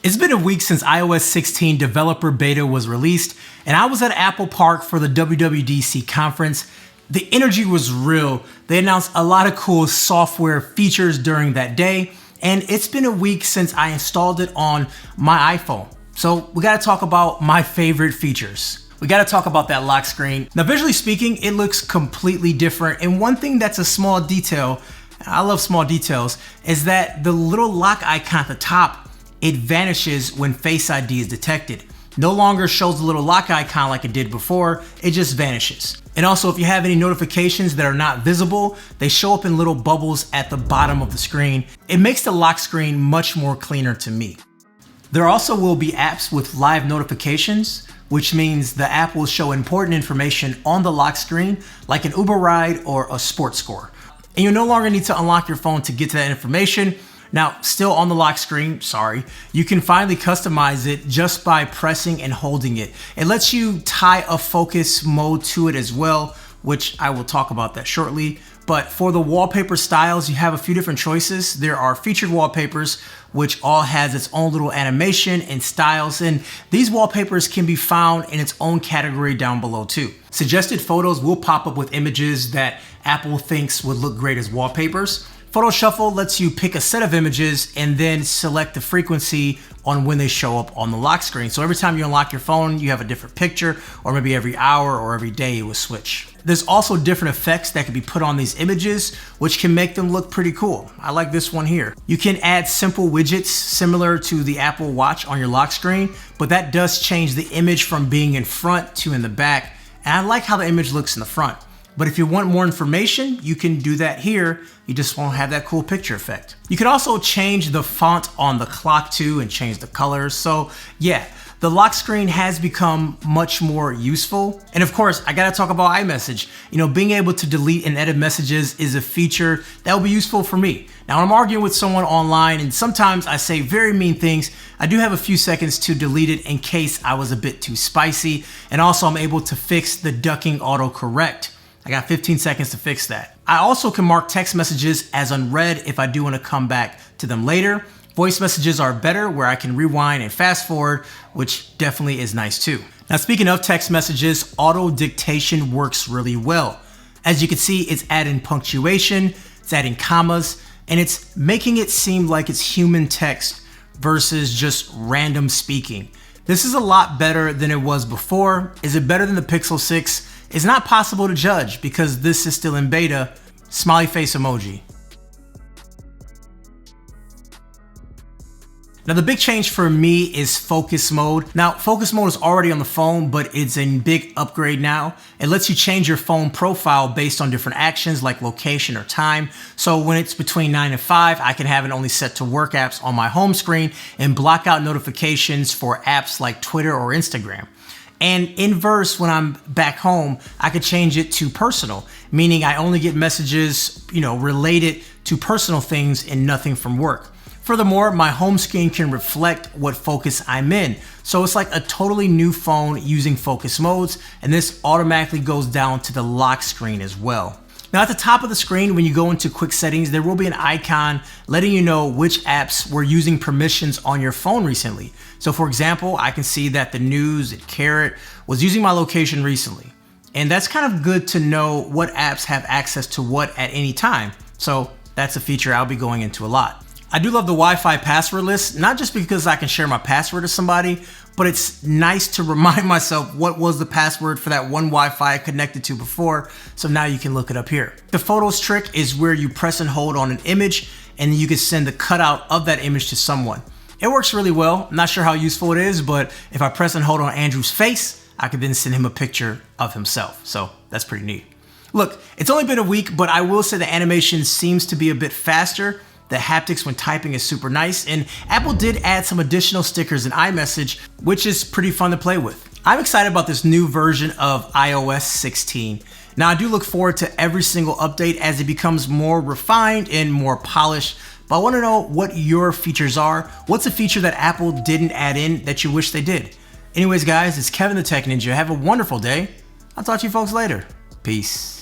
It's been a week since iOS 16 developer beta was released, and I was at Apple Park for the WWDC conference. The energy was real. They announced a lot of cool software features during that day, and it's been a week since I installed it on my iPhone. So we gotta talk about my favorite features. We gotta talk about that lock screen. Now, visually speaking, it looks completely different, and one thing that's a small detail, I love small details, is that the little lock icon at the top, it vanishes when Face ID is detected. No longer shows the little lock icon like it did before, it just vanishes. And also, if you have any notifications that are not visible, they show up in little bubbles at the bottom of the screen. It makes the lock screen much more cleaner to me. There also will be apps with live notifications, which means the app will show important information on the lock screen, like an Uber ride or a sports score. And you no longer need to unlock your phone to get to that information. Now, still on the lock screen, you can finally customize it just by pressing and holding it. It lets you tie a focus mode to it as well, which I will talk about that shortly. But for the wallpaper styles, you have a few different choices. There are featured wallpapers, which all has its own little animation and styles, and these wallpapers can be found in its own category down below too. Suggested photos will pop up with images that Apple thinks would look great as wallpapers. Photo Shuffle lets you pick a set of images and then select the frequency on when they show up on the lock screen. So every time you unlock your phone, you have a different picture, or maybe every hour or every day it will switch. There's also different effects that can be put on these images, which can make them look pretty cool. I like this one here. You can add simple widgets similar to the Apple Watch on your lock screen, but that does change the image from being in front to in the back. And I like how the image looks in the front. But if you want more information, you can do that here. You just won't have that cool picture effect. You can also change the font on the clock too and change the colors. So yeah, the lock screen has become much more useful. And of course, I gotta talk about iMessage. Being able to delete and edit messages is a feature that will be useful for me. Now, when I'm arguing with someone online and sometimes I say very mean things, I do have a few seconds to delete it in case I was a bit too spicy. And also I'm able to fix the ducking autocorrect. I got 15 seconds to fix that. I also can mark text messages as unread if I do want to come back to them later. Voice messages are better where I can rewind and fast forward, which definitely is nice too. Now, speaking of text messages, auto dictation works really well. As you can see, it's adding punctuation, it's adding commas, and it's making it seem like it's human text versus just random speaking. This is a lot better than it was before. Is it better than the Pixel 6? It's not possible to judge because this is still in beta. Smiley face emoji. Now, the big change for me is focus mode. Now, focus mode is already on the phone, but it's a big upgrade now. It lets you change your phone profile based on different actions like location or time. So when it's between 9 and 5, I can have it only set to work apps on my home screen and block out notifications for apps like Twitter or Instagram. And inverse, when I'm back home, I could change it to personal, meaning I only get messages, related to personal things and nothing from work. Furthermore, my home screen can reflect what focus I'm in. So it's like a totally new phone using focus modes, and this automatically goes down to the lock screen as well. Now, at the top of the screen, when you go into quick settings, there will be an icon letting you know which apps were using permissions on your phone recently. So for example, I can see that the news at Carrot was using my location recently. And that's kind of good to know what apps have access to what at any time. So that's a feature I'll be going into a lot. I do love the Wi-Fi password list, not just because I can share my password to somebody, but it's nice to remind myself what was the password for that one Wi-Fi I connected to before, so now you can look it up here. The photos trick is where you press and hold on an image, and you can send the cutout of that image to someone. It works really well. I'm not sure how useful it is, but if I press and hold on Andrew's face, I could then send him a picture of himself, so that's pretty neat. Look, it's only been a week, but I will say the animation seems to be a bit faster. The haptics when typing is super nice, and Apple did add some additional stickers in iMessage, which is pretty fun to play with. I'm excited about this new version of iOS 16. Now, I do look forward to every single update as it becomes more refined and more polished, but I want to know what your features are. What's a feature that Apple didn't add in that you wish they did? Anyways, guys, it's Kevin the Tech Ninja. Have a wonderful day. I'll talk to you folks later. Peace.